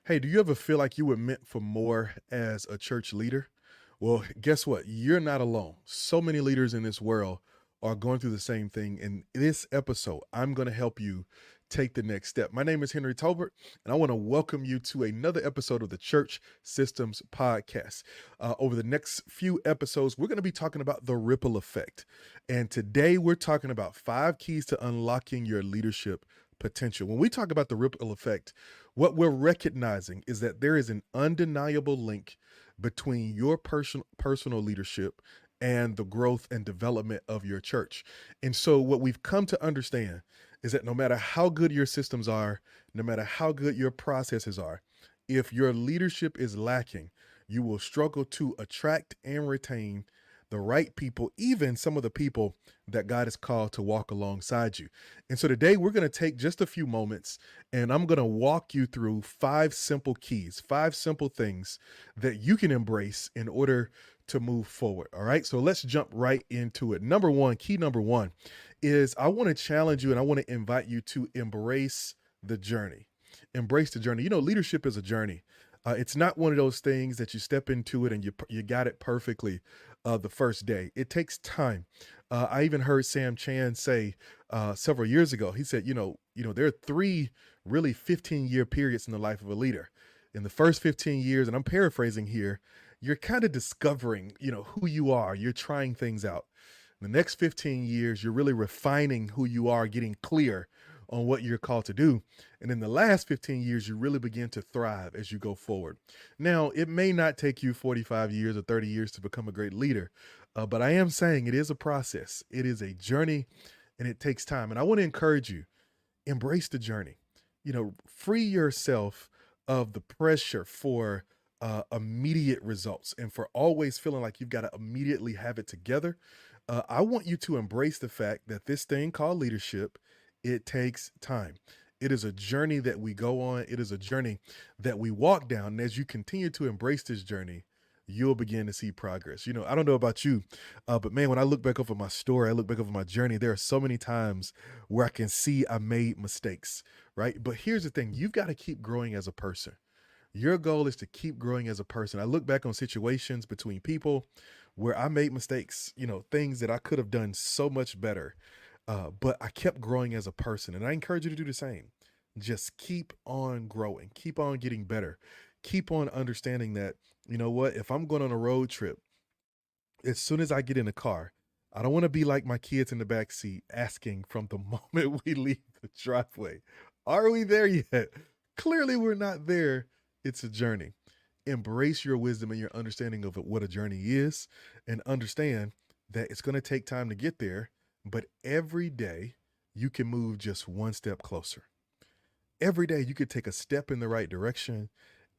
Hey, do you ever feel like you were meant for more as a church leader? Well, guess what? You're not alone. So many leaders in this world are going through the same thing. In this episode, I'm going to help you take the next step. My name is Henry Tolbert, and I want to welcome you to another episode of the Church Systems Podcast. Over the next few episodes, we're going to be talking about the ripple effect. And today, we're talking about 5 keys to unlocking your leadership potential. When we talk about the ripple effect, what we're recognizing is that there is an undeniable link between your personal leadership and the growth and development of your church. And so what we've come to understand is that no matter how good your systems are, no matter how good your processes are, if your leadership is lacking, you will struggle to attract and retain the right people, even some of the people that God has called to walk alongside you. And so today we're going to take just a few moments and I'm going to walk you through 5 simple keys, 5 simple things that you can embrace in order to move forward. All right. So let's jump right into it. Number one, key number one is I want to challenge you and I want to invite you to embrace the journey. Embrace the journey. You know, leadership is a journey. It's not one of those things that you step into it and you got it perfectly the first day. It takes time. I even heard Sam Chan say several years ago. He said, there are 3 really 15-year periods in the life of a leader. In the first 15 years, and I'm paraphrasing here, you're kind of discovering, who you are. You're trying things out. In the next 15 years, you're really refining who you are, getting clear on what you're called to do. And in the last 15 years, you really begin to thrive as you go forward. Now, it may not take you 45 years or 30 years to become a great leader, but I am saying it is a process. It is a journey and it takes time. And I want to encourage you, embrace the journey. Free yourself of the pressure for immediate results and for always feeling like you've got to immediately have it together. I want you to embrace the fact that this thing called leadership, it takes time. It is a journey that we go on. It is a journey that we walk down. And as you continue to embrace this journey, you'll begin to see progress. I don't know about you, but man, when I look back over my story, I look back over my journey, there are so many times where I can see I made mistakes, right? But here's the thing, you've got to keep growing as a person. Your goal is to keep growing as a person. I look back on situations between people where I made mistakes, things that I could have done so much better. But I kept growing as a person. And I encourage you to do the same. Just keep on growing, keep on getting better, keep on understanding that, you know what, if I'm going on a road trip, as soon as I get in the car, I don't want to be like my kids in the back seat asking from the moment we leave the driveway, are we there yet? Clearly, we're not there. It's a journey. Embrace your wisdom and your understanding of what a journey is, and understand that it's going to take time to get there, but every day you can move just one step closer. Every day you could take a step in the right direction.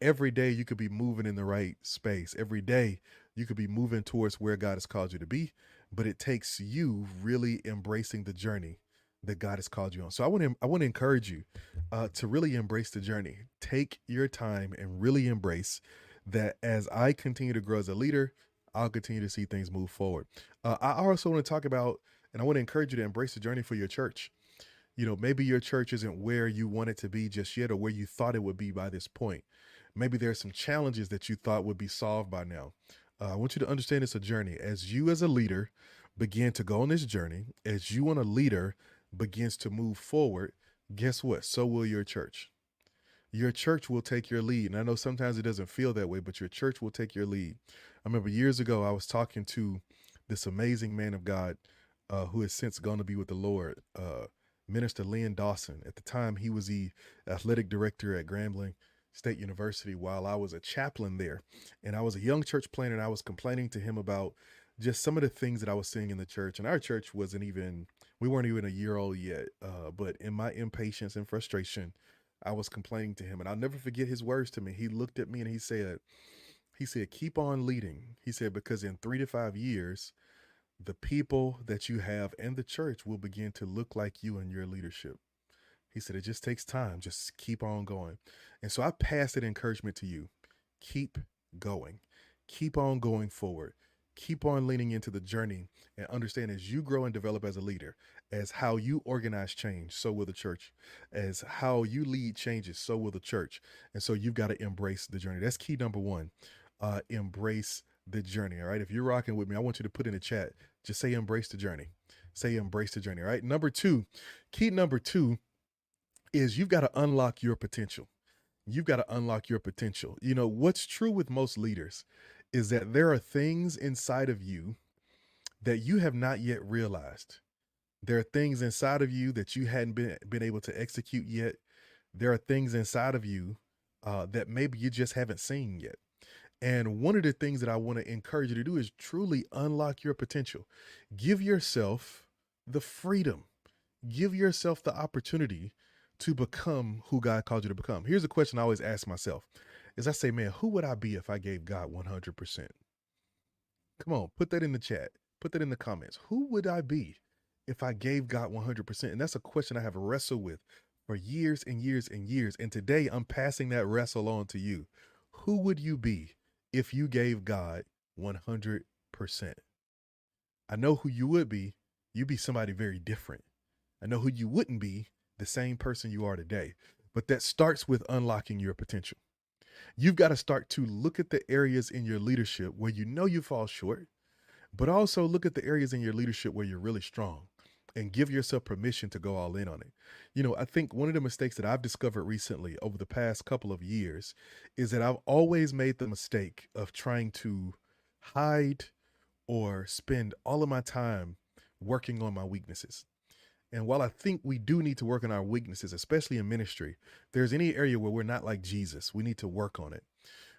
Every day you could be moving in the right space. Every day you could be moving towards where God has called you to be, but it takes you really embracing the journey that God has called you on. So I want to encourage you to really embrace the journey. Take your time and really embrace that. As I continue to grow as a leader, I'll continue to see things move forward. I also want to talk about, and I want to encourage you to embrace the journey for your church. Maybe your church isn't where you want it to be just yet or where you thought it would be by this point. Maybe there's some challenges that you thought would be solved by now. I want you to understand it's a journey. As you as a leader begin to go on this journey, as you and a leader begins to move forward, guess what? So will your church. Your church will take your lead. And I know sometimes it doesn't feel that way, but your church will take your lead. I remember years ago, I was talking to this amazing man of God who has since gone to be with the Lord, Minister Lynn Dawson. At the time, he was the athletic director at Grambling State University while I was a chaplain there. And I was a young church planter, and I was complaining to him about just some of the things that I was seeing in the church. And our church we weren't even a year old yet. But in my impatience and frustration, I was complaining to him. And I'll never forget his words to me. He looked at me and he said, keep on leading. He said, because in 3 to 5 years, the people that you have and the church will begin to look like you in your leadership. He said, it just takes time. Just keep on going. And so I pass that encouragement to you. Keep going. Keep on going forward. keep on leaning into the journey and understand as you grow and develop as a leader, as how you organize change, so will the church. As how you lead changes, so will the church. And so you've got to embrace the journey. That's key number one. Embrace the journey. All right. If you're rocking with me, I want you to put in the chat, just say embrace the journey. Say embrace the journey. All right. Number two, key number two is you've got to unlock your potential. You've got to unlock your potential. You know, what's true with most leaders is that there are things inside of you that you have not yet realized. There are things inside of you that you hadn't been able to execute yet. There are things inside of you that maybe you just haven't seen yet. And one of the things that I want to encourage you to do is truly unlock your potential. Give yourself the freedom. Give yourself the opportunity to become who God called you to become. Here's a question I always ask myself is I say, man, who would I be if I gave God 100%? Come on, put that in the chat. Put that in the comments. Who would I be if I gave God 100%? And that's a question I have wrestled with for years and years and years. And today I'm passing that wrestle on to you. Who would you be if you gave God 100%? I know who you would be. You'd be somebody very different. I know who you wouldn't be, the same person you are today. But that starts with unlocking your potential. You've got to start to look at the areas in your leadership where you know you fall short, but also look at the areas in your leadership where you're really strong and give yourself permission to go all in on it. You know, I think one of the mistakes that I've discovered recently over the past couple of years is that I've always made the mistake of trying to hide or spend all of my time working on my weaknesses. And while I think we do need to work on our weaknesses, especially in ministry, if there's any area where we're not like Jesus, we need to work on it.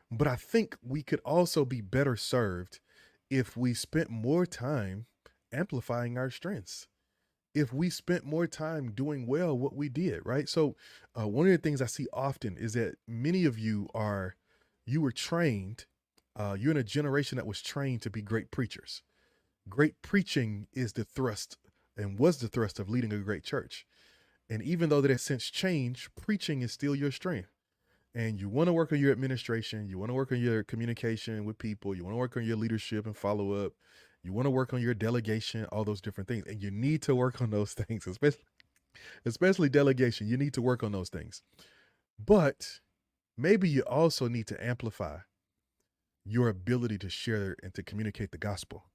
But I think we could also be better served if we spent more time amplifying our strengths. If we spent more time doing well what we did, right? So one of the things I see often is that many of you were trained, you're in a generation that was trained to be great preachers. Great preaching is the thrust and was the thrust of leading a great church. And even though that has since changed, preaching is still your strength. And you want to work on your administration, you want to work on your communication with people, you want to work on your leadership and follow up, you want to work on your delegation, all those different things. And you need to work on those things, especially delegation. You need to work on those things. But maybe you also need to amplify your ability to share and to communicate the gospel.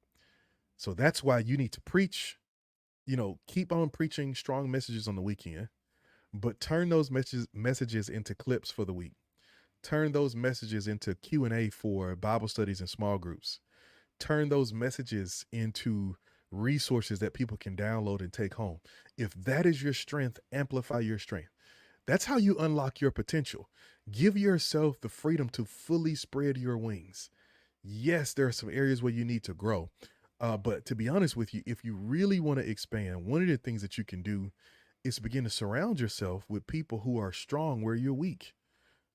So that's why you need to preach, keep on preaching strong messages on the weekend, but turn those messages into clips for the week. Turn those messages into Q&A for Bible studies and small groups. Turn those messages into resources that people can download and take home. If that is your strength, amplify your strength. That's how you unlock your potential. Give yourself the freedom to fully spread your wings. Yes, there are some areas where you need to grow. But to be honest with you, if you really want to expand, one of the things that you can do is begin to surround yourself with people who are strong where you're weak,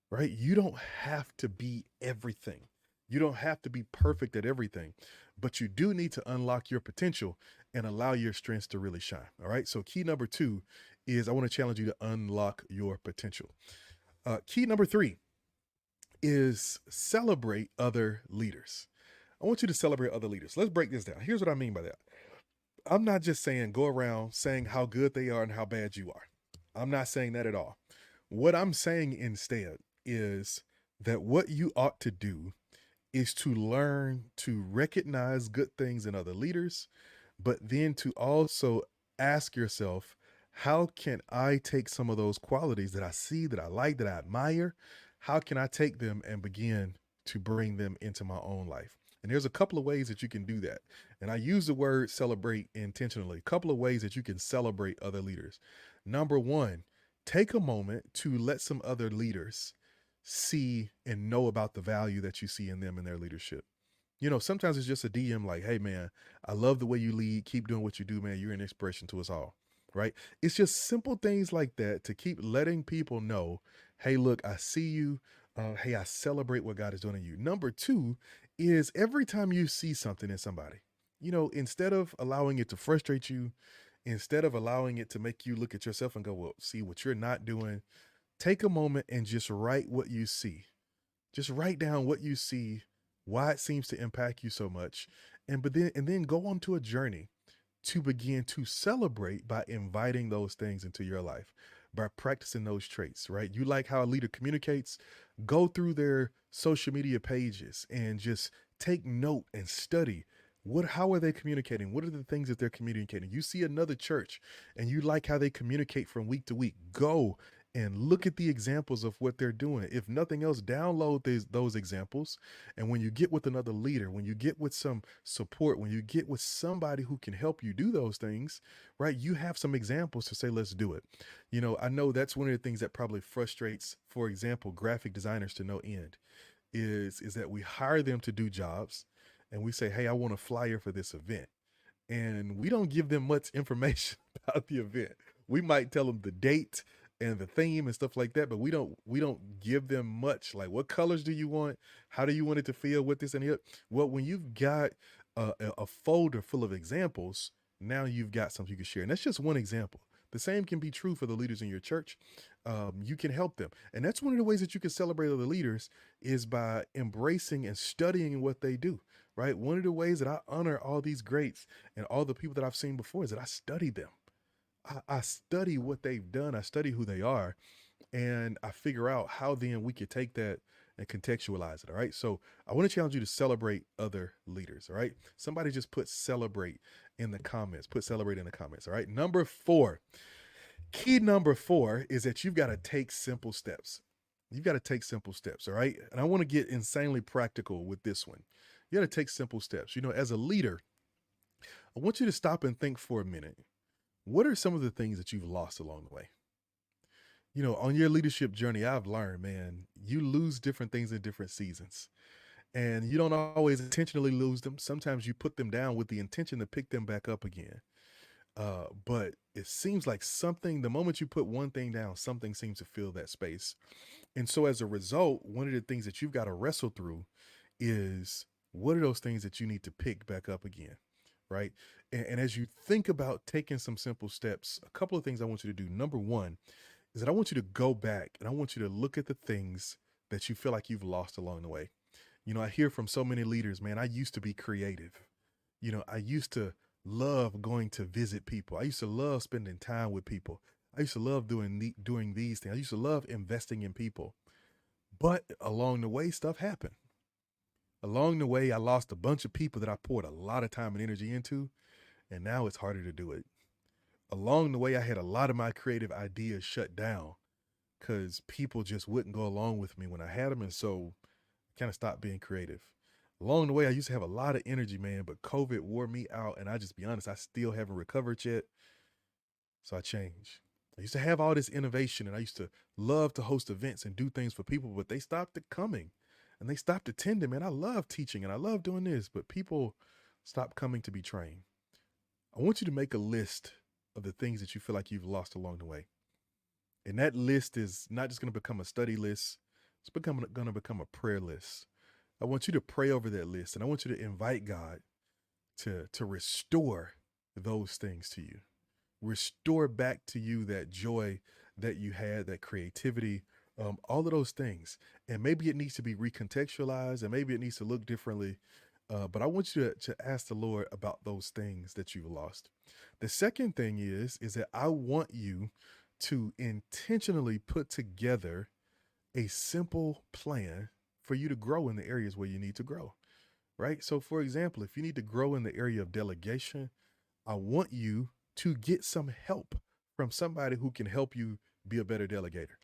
right? You don't have to be everything. You don't have to be perfect at everything, but you do need to unlock your potential and allow your strengths to really shine. All right. So key number 2 is I want to challenge you to unlock your potential. Key number 3 is celebrate other leaders. I want you to celebrate other leaders. Let's break this down. Here's what I mean by that. I'm not just saying go around saying how good they are and how bad you are. I'm not saying that at all. What I'm saying instead is that what you ought to do is to learn to recognize good things in other leaders, but then to also ask yourself, how can I take some of those qualities that I see, that I like, that I admire? How can I take them and begin to bring them into my own life? And there's a couple of ways that you can do that. And I use the word celebrate intentionally. A couple of ways that you can celebrate other leaders. Number 1, take a moment to let some other leaders see and know about the value that you see in them and their leadership. Sometimes it's just a DM like, hey man, I love the way you lead. Keep doing what you do, man. You're an inspiration to us all, right? It's just simple things like that to keep letting people know, hey, look, I see you. Hey, I celebrate what God is doing in you. Number 2 is every time you see something in somebody, instead of allowing it to frustrate you, instead of allowing it to make you look at yourself and go, well, see what you're not doing, take a moment and just write what you see. Just write down what you see, why it seems to impact you so much, and then go on to a journey to begin to celebrate by inviting those things into your life, by practicing those traits, right? You like how a leader communicates, go through their social media pages and just take note and study how are they communicating? What are the things that they're communicating? You see another church and you like how they communicate from week to week. Go and look at the examples of what they're doing. If nothing else, download those examples. And when you get with another leader, when you get with some support, when you get with somebody who can help you do those things, right, you have some examples to say, let's do it. I know that's one of the things that probably frustrates, for example, graphic designers to no end is that we hire them to do jobs and we say, hey, I want a flyer for this event. And we don't give them much information about the event. We might tell them the date and the theme and stuff like that, but we don't give them much. Like, what colors do you want? How do you want it to feel with this and that? Well, when you've got a folder full of examples, now you've got something you can share. And that's just one example. The same can be true for the leaders in your church. You can help them. And that's one of the ways that you can celebrate other leaders is by embracing and studying what they do, right? One of the ways that I honor all these greats and all the people that I've seen before is that I study them. I study what they've done. I study who they are, and I figure out how then we could take that and contextualize it. All right. So I want to challenge you to celebrate other leaders. All right. Somebody just put celebrate in the comments. Put celebrate in the comments. All right. Key number four is that you've got to take simple steps. You've got to take simple steps. All right. And I want to get insanely practical with this one. You got to take simple steps. As a leader, I want you to stop and think for a minute. What are some of the things that you've lost along the way? On your leadership journey, I've learned, man, you lose different things in different seasons. And you don't always intentionally lose them. Sometimes you put them down with the intention to pick them back up again. But it seems like the moment you put one thing down, something seems to fill that space. And so as a result, one of the things that you've got to wrestle through is what are those things that you need to pick back up again? Right. And as you think about taking some simple steps, a couple of things I want you to do. Number one is that I want you to go back and I want you to look at the things that you feel like you've lost along the way. I hear from so many leaders, man, I used to be creative. I used to love going to visit people. I used to love spending time with people. I used to love doing these things. I used to love investing in people. But along the way, stuff happened. Along the way, I lost a bunch of people that I poured a lot of time and energy into, and now it's harder to do it. Along the way, I had a lot of my creative ideas shut down because people just wouldn't go along with me when I had them, and so I kind of stopped being creative. Along the way, I used to have a lot of energy, man, but COVID wore me out, and I just be honest, I still haven't recovered yet, so I changed. I used to have all this innovation, and I used to love to host events and do things for people, but they stopped coming. And they stopped attending, man. I love teaching and I love doing this, but people stopped coming to be trained. I want you to make a list of the things that you feel like you've lost along the way. And that list is not just going to become a study list. It's going to become a prayer list. I want you to pray over that list and I want you to invite God to restore those things to you. Restore back to you that joy that you had, that creativity, all of those things. And maybe it needs to be recontextualized and maybe it needs to look differently. But I want you to ask the Lord about those things that you've lost. The second thing is that I want you to intentionally put together a simple plan for you to grow in the areas where you need to grow, right? So for example, if you need to grow in the area of delegation, I want you to get some help from somebody who can help you be a better delegator.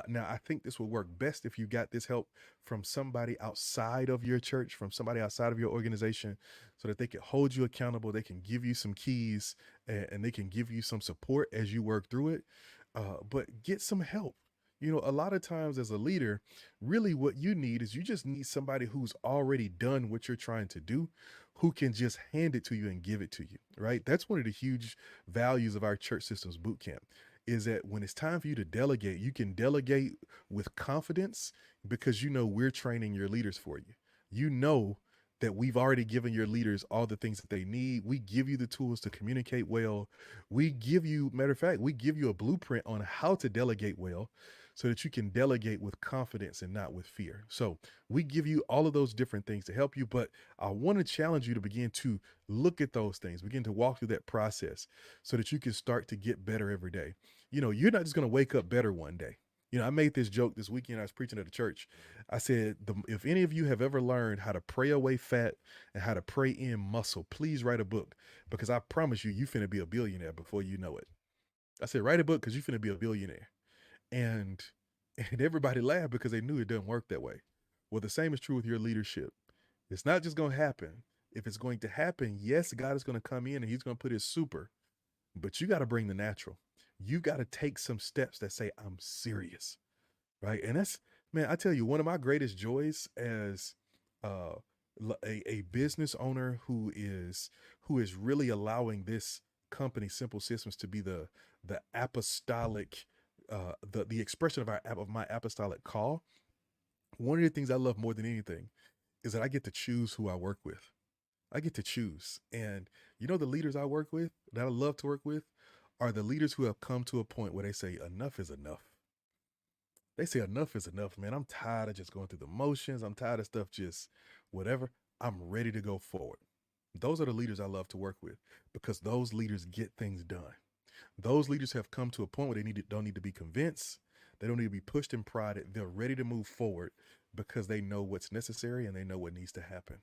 Now, I think this will work best if you got this help from somebody outside of your church, from somebody outside of your organization, so that they can hold you accountable. They can give you some keys and they can give you some support as you work through it. But get some help. A lot of times as a leader, really what you need is you just need somebody who's already done what you're trying to do, who can just hand it to you and give it to you, right? That's one of the huge values of our church systems boot camp. Is that when it's time for you to delegate, you can delegate with confidence because we're training your leaders for you. That we've already given your leaders all the things that they need. We give you the tools to communicate well. We give you a blueprint on how to delegate well. so that you can delegate with confidence and not with fear. So we give you all of those different things to help you, but I want to challenge you to begin to look at those things, begin to walk through that process so that you can start to get better every day. You're not just going to wake up better one day. I made this joke this weekend. I was preaching at a church. I said, if any of you have ever learned how to pray away fat and how to pray in muscle, please write a book, because I promise you finna be a billionaire before you know it. I said, write a book because you finna be a billionaire. And and everybody laughed because they knew it doesn't work that way. Well, the same is true with your leadership. It's not just going to happen. If it's going to happen, yes, God is going to come in and he's going to put his super, but you got to bring the natural. You got to take some steps that say, I'm serious, right? And that's, man, I tell you, one of my greatest joys as uh, a business owner who is really allowing this company, Simple Systems, to be the apostolic, the expression of my apostolic call. One of the things I love more than anything is that I get to choose who I work with. I get to choose. And the leaders I work with, that I love to work with, are the leaders who have come to a point where they say, enough is enough. They say, enough is enough, man. I'm tired of just going through the motions. I'm tired of stuff just whatever. I'm ready to go forward. Those are the leaders I love to work with, because those leaders get things done. Those leaders have come to a point where don't need to be convinced. They don't need to be pushed and prodded. They're ready to move forward because they know what's necessary and they know what needs to happen.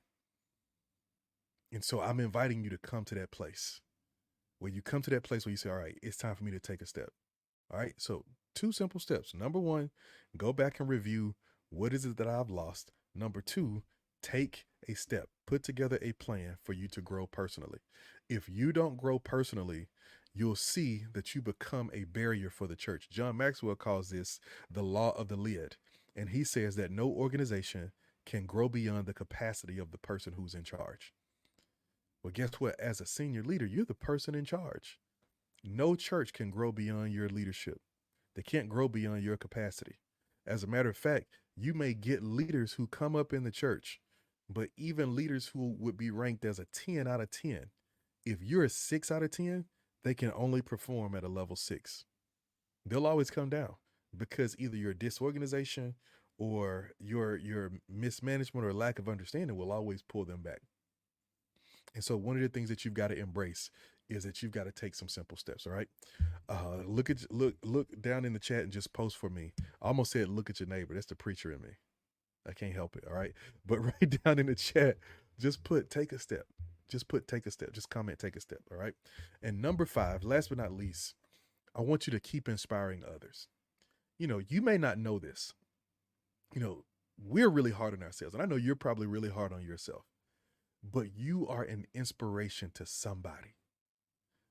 And so I'm inviting you to come to that place where you come to that place where you say, all right, it's time for me to take a step. All right. So 2 simple steps. Number 1, go back and review what is it that I've lost. Number 2, take a step. Put together a plan for you to grow personally. If you don't grow personally, you'll see that you become a barrier for the church. John Maxwell calls this the law of the lid. And he says that no organization can grow beyond the capacity of the person who's in charge. Well, guess what? As a senior leader, you're the person in charge. No church can grow beyond your leadership. They can't grow beyond your capacity. As a matter of fact, you may get leaders who come up in the church, but even leaders who would be ranked as a 10 out of 10, if you're a 6 out of 10, they can only perform at a level 6. They'll always come down because either your disorganization or your mismanagement or lack of understanding will always pull them back. And so one of the things that you've got to embrace is that you've got to take some simple steps. All right. Look down in the chat and just post for me. I almost said, look at your neighbor. That's the preacher in me. I can't help it. All right. But right down in the chat, just put, take a step. Just put, take a step. Just comment, take a step. All right. And number 5, last but not least, I want you to keep inspiring others. You may not know this. We're really hard on ourselves. And I know you're probably really hard on yourself, but you are an inspiration to somebody.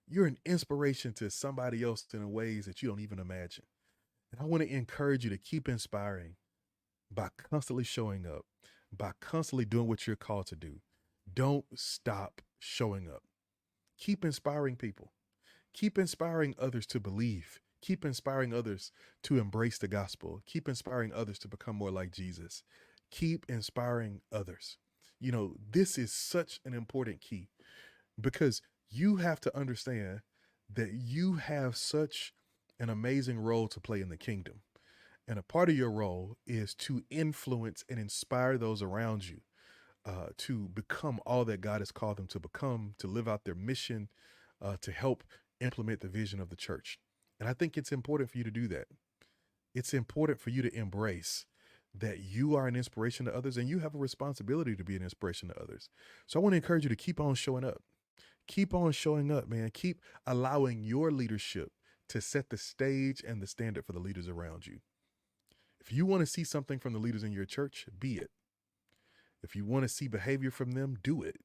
You're an inspiration to somebody else in ways that you don't even imagine. And I want to encourage you to keep inspiring by constantly showing up, by constantly doing what you're called to do. Don't stop showing up. Keep inspiring people. Keep inspiring others to believe. Keep inspiring others to embrace the gospel. Keep inspiring others to become more like Jesus. Keep inspiring others. This is such an important key, because you have to understand that you have such an amazing role to play in the kingdom. And a part of your role is to influence and inspire those around you to become all that God has called them to become, to live out their mission, to help implement the vision of the church. And I think it's important for you to do that. It's important for you to embrace that you are an inspiration to others and you have a responsibility to be an inspiration to others. So I want to encourage you to keep on showing up. Keep on showing up, man. Keep allowing your leadership to set the stage and the standard for the leaders around you. If you want to see something from the leaders in your church, be it. If you want to see behavior from them, do it.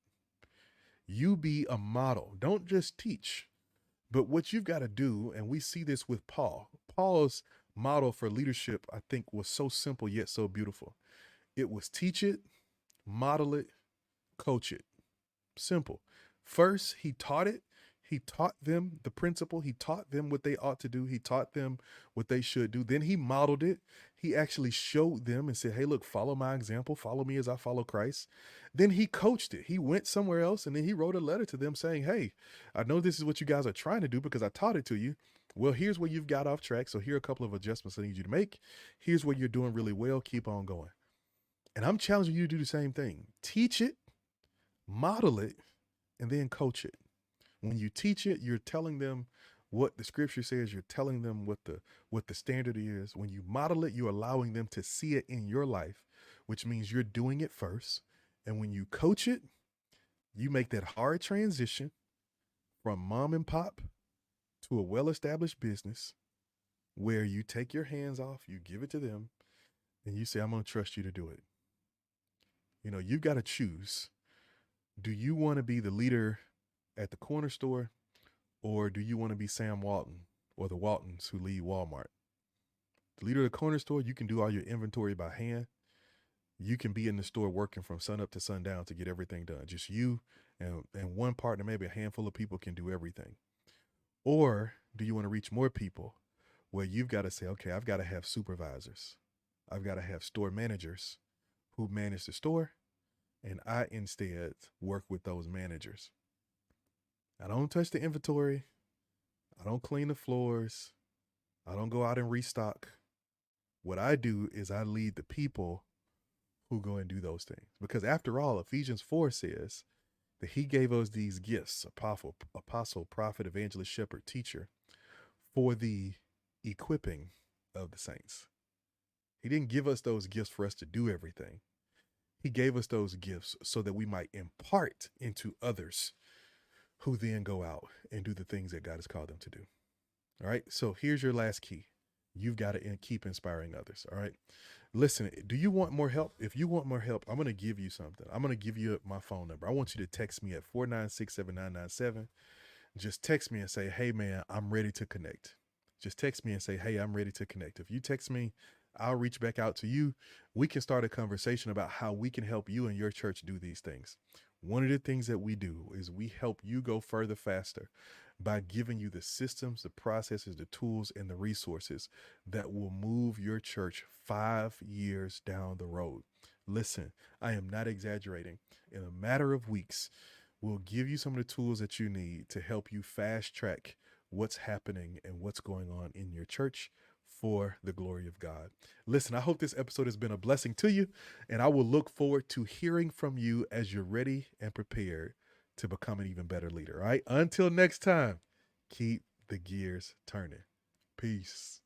You be a model. Don't just teach. But what you've got to do, and we see this with Paul. Paul's model for leadership, I think, was so simple yet so beautiful. It was teach it, model it, coach it. Simple. First, he taught it. He taught them the principle. He taught them what they ought to do. He taught them what they should do. Then he modeled it. He actually showed them and said, hey, look, follow my example, follow me as I follow Christ. Then he coached it. He went somewhere else and then he wrote a letter to them saying, hey, I know this is what you guys are trying to do because I taught it to you. Well, here's where you've got off track. So here are a couple of adjustments I need you to make. Here's where you're doing really well. Keep on going. And I'm challenging you to do the same thing. Teach it, model it, and then coach it. When you teach it, you're telling them what the scripture says. You're telling them what the standard is. When you model it, you're allowing them to see it in your life, which means you're doing it first. And when you coach it, you make that hard transition from mom and pop to a well-established business where you take your hands off, you give it to them, and you say, I'm going to trust you to do it. You know, you've got to choose. Do you want to be the leader at the corner store, or do you want to be Sam Walton or the Waltons who lead Walmart? The leader of the corner store, you can do all your inventory by hand. You can be in the store working from sun up to sundown to get everything done. Just you and one partner, maybe a handful of people can do everything. Or do you want to reach more people where you've got to say, okay, I've got to have supervisors. I've got to have store managers who manage the store, and I instead work with those managers. I don't touch the inventory. I don't clean the floors. I don't go out and restock. What I do is I lead the people who go and do those things. Because after all, Ephesians 4 says that he gave us these gifts, apostle, prophet, evangelist, shepherd, teacher, for the equipping of the saints. He didn't give us those gifts for us to do everything. He gave us those gifts so that we might impart into others who then go out and do the things that God has called them to do. All right. So here's your last key. You've got to keep inspiring others. All right. Listen, do you want more help? If you want more help, I'm going to give you something. I'm going to give you my phone number. I want you to text me at 496-7997. Just text me and say, hey, man, I'm ready to connect. Just text me and say, hey, I'm ready to connect. If you text me, I'll reach back out to you. We can start a conversation about how we can help you and your church do these things. One of the things that we do is we help you go further faster by giving you the systems, the processes, the tools, and the resources that will move your church 5 years down the road. Listen, I am not exaggerating. In a matter of weeks, we'll give you some of the tools that you need to help you fast track what's happening and what's going on in your church for the glory of God. Listen, I hope this episode has been a blessing to you, and I will look forward to hearing from you as you're ready and prepared to become an even better leader. All right. Until next time, keep the gears turning. Peace.